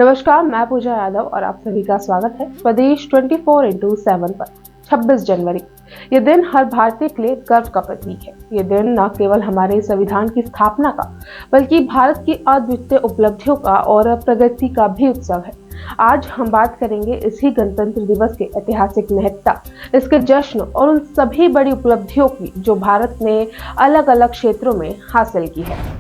नमस्कार, मैं पूजा यादव और आप सभी का स्वागत है स्वदेश 24x7 पर। 26 जनवरी ये दिन हर भारतीय के लिए गर्व का प्रतीक है। ये दिन न केवल हमारे संविधान की स्थापना का बल्कि भारत की अद्वितीय उपलब्धियों का और प्रगति का भी उत्सव है। आज हम बात करेंगे इसी गणतंत्र दिवस के ऐतिहासिक महत्ता, इसके जश्न और उन सभी बड़ी उपलब्धियों की जो भारत ने अलग अलग क्षेत्रों में हासिल की है।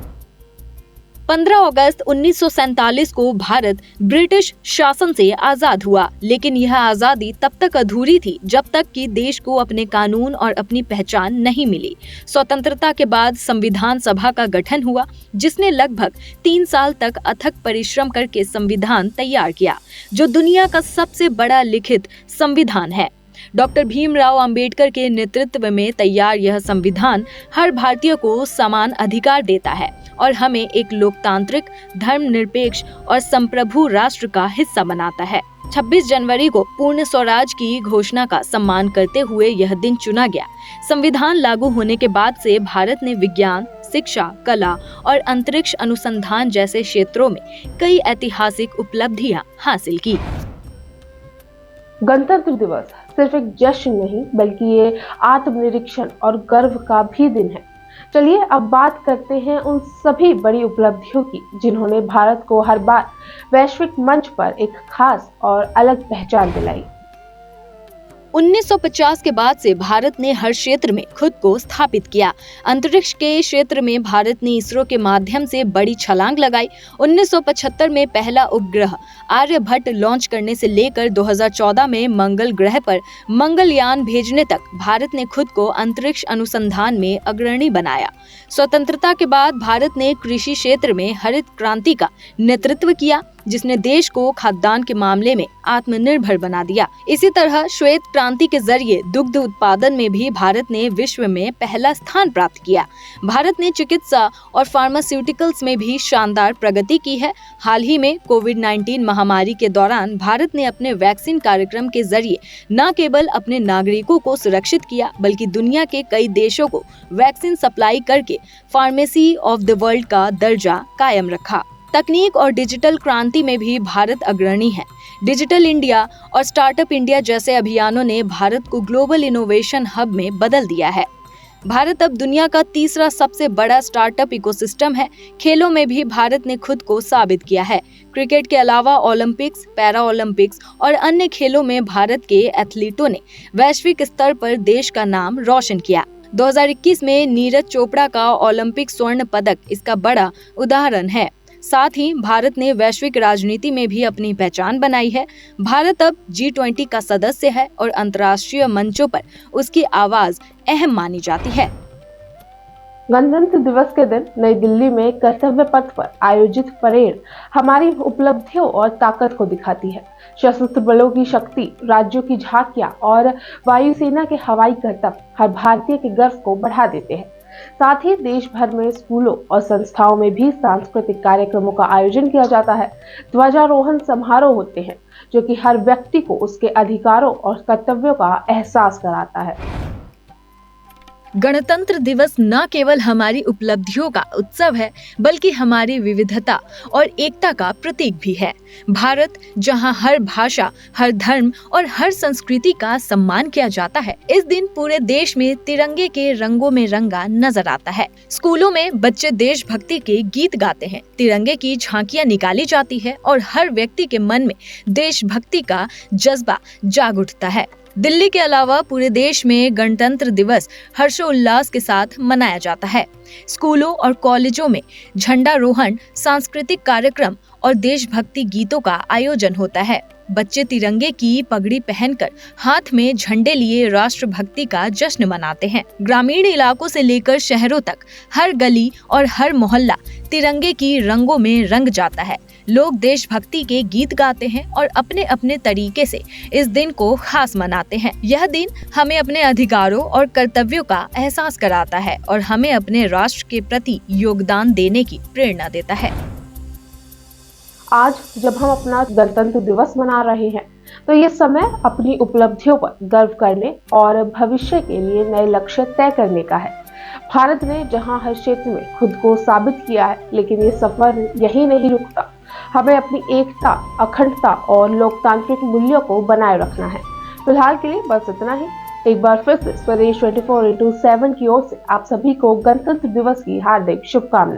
15 अगस्त 1947 को भारत ब्रिटिश शासन से आजाद हुआ, लेकिन यह आजादी तब तक अधूरी थी जब तक कि देश को अपने कानून और अपनी पहचान नहीं मिली। स्वतंत्रता के बाद संविधान सभा का गठन हुआ, जिसने लगभग 3 साल तक अथक परिश्रम करके संविधान तैयार किया, जो दुनिया का सबसे बड़ा लिखित संविधान है। डॉक्टर भीमराव अंबेडकर के नेतृत्व में तैयार यह संविधान हर भारतीय को समान अधिकार देता है और हमें एक लोकतांत्रिक, धर्मनिरपेक्ष और संप्रभु राष्ट्र का हिस्सा बनाता है। 26 जनवरी को पूर्ण स्वराज की घोषणा का सम्मान करते हुए यह दिन चुना गया। संविधान लागू होने के बाद से भारत ने विज्ञान, शिक्षा, कला और अंतरिक्ष अनुसंधान जैसे क्षेत्रों में कई ऐतिहासिक उपलब्धियां हासिल की। गणतंत्र दिवस सिर्फ एक जश्न नहीं बल्कि ये आत्मनिरीक्षण और गर्व का भी दिन है। चलिए अब बात करते हैं उन सभी बड़ी उपलब्धियों की जिन्होंने भारत को हर बार वैश्विक मंच पर एक खास और अलग पहचान दिलाई। 1950 के बाद से भारत ने हर क्षेत्र में खुद को स्थापित किया। अंतरिक्ष के क्षेत्र में भारत ने इसरो के माध्यम से बड़ी छलांग लगाई। 1975 में पहला उपग्रह आर्यभट्ट लॉन्च करने से लेकर 2014 में मंगल ग्रह पर मंगलयान भेजने तक भारत ने खुद को अंतरिक्ष अनुसंधान में अग्रणी बनाया। स्वतंत्रता के बाद भारत ने कृषि क्षेत्र में हरित क्रांति का नेतृत्व किया, जिसने देश को खाद्यान्न के मामले में आत्मनिर्भर बना दिया। इसी तरह श्वेत क्रांति के जरिए दुग्ध उत्पादन में भी भारत ने विश्व में पहला स्थान प्राप्त किया। भारत ने चिकित्सा और फार्मास्यूटिकल्स में भी शानदार प्रगति की है। हाल ही में कोविड-19 महामारी के दौरान भारत ने अपने वैक्सीन कार्यक्रम के जरिए न केवल अपने नागरिकों को सुरक्षित किया, बल्कि दुनिया के कई देशों को वैक्सीन सप्लाई करके फार्मेसी ऑफ द वर्ल्ड का दर्जा कायम रखा। तकनीक और डिजिटल क्रांति में भी भारत अग्रणी है। डिजिटल इंडिया और स्टार्टअप इंडिया जैसे अभियानों ने भारत को ग्लोबल इनोवेशन हब में बदल दिया है। भारत अब दुनिया का तीसरा सबसे बड़ा स्टार्टअप इकोसिस्टम है। खेलों में भी भारत ने खुद को साबित किया है। क्रिकेट के अलावा ओलंपिक्स, पैरा ओलंपिक्स और अन्य खेलों में भारत के एथलीटों ने वैश्विक स्तर पर देश का नाम रोशन किया। 2021 में नीरज चोपड़ा का ओलंपिक स्वर्ण पदक इसका बड़ा उदाहरण है। साथ ही भारत ने वैश्विक राजनीति में भी अपनी पहचान बनाई है। भारत अब G20 का सदस्य है और अंतर्राष्ट्रीय मंचों पर उसकी आवाज अहम मानी जाती है। गणतंत्र दिवस के दिन नई दिल्ली में कर्तव्य पथ पर आयोजित परेड हमारी उपलब्धियों और ताकत को दिखाती है। सशस्त्र बलों की शक्ति, राज्यों की झांकियां और वायुसेना के हवाई करतब हर भारतीय के गर्व को बढ़ा देते हैं। साथ ही देश भर में स्कूलों और संस्थाओं में भी सांस्कृतिक कार्यक्रमों का आयोजन किया जाता है। ध्वजारोहण समारोह होते हैं जो कि हर व्यक्ति को उसके अधिकारों और कर्तव्यों का एहसास कराता है। गणतंत्र दिवस न केवल हमारी उपलब्धियों का उत्सव है, बल्कि हमारी विविधता और एकता का प्रतीक भी है। भारत, जहां हर भाषा, हर धर्म और हर संस्कृति का सम्मान किया जाता है, इस दिन पूरे देश में तिरंगे के रंगों में रंगा नजर आता है। स्कूलों में बच्चे देशभक्ति के गीत गाते हैं, तिरंगे की झांकियां निकाली जाती है और हर व्यक्ति के मन में देशभक्ति का जज्बा जाग उठता है। दिल्ली के अलावा पूरे देश में गणतंत्र दिवस हर्षोल्लास के साथ मनाया जाता है। स्कूलों और कॉलेजों में झंडारोहण, सांस्कृतिक कार्यक्रम और देशभक्ति गीतों का आयोजन होता है। बच्चे तिरंगे की पगड़ी पहनकर हाथ में झंडे लिए राष्ट्रभक्ति का जश्न मनाते हैं। ग्रामीण इलाकों से लेकर शहरों तक हर गली और हर मोहल्ला तिरंगे की रंगों में रंग जाता है। लोग देशभक्ति के गीत गाते हैं और अपने अपने तरीके से इस दिन को खास मनाते हैं। यह दिन हमें अपने अधिकारों और कर्तव्यों का एहसास कराता है और हमें अपने राष्ट्र के प्रति योगदान देने की प्रेरणा देता है। आज जब हम अपना गणतंत्र दिवस मना रहे हैं तो ये समय अपनी उपलब्धियों पर गर्व करने और भविष्य के लिए नए लक्ष्य तय करने का है। भारत ने जहां हर क्षेत्र में खुद को साबित किया है, लेकिन ये सफर यही नहीं रुकता। हमें अपनी एकता, अखंडता और लोकतांत्रिक मूल्यों को बनाए रखना है। फिलहाल के लिए बस इतना ही। एक बार फिर से स्वदेश 24x7 की ओर से आप सभी को गणतंत्र दिवस की हार्दिक शुभकामनाएं।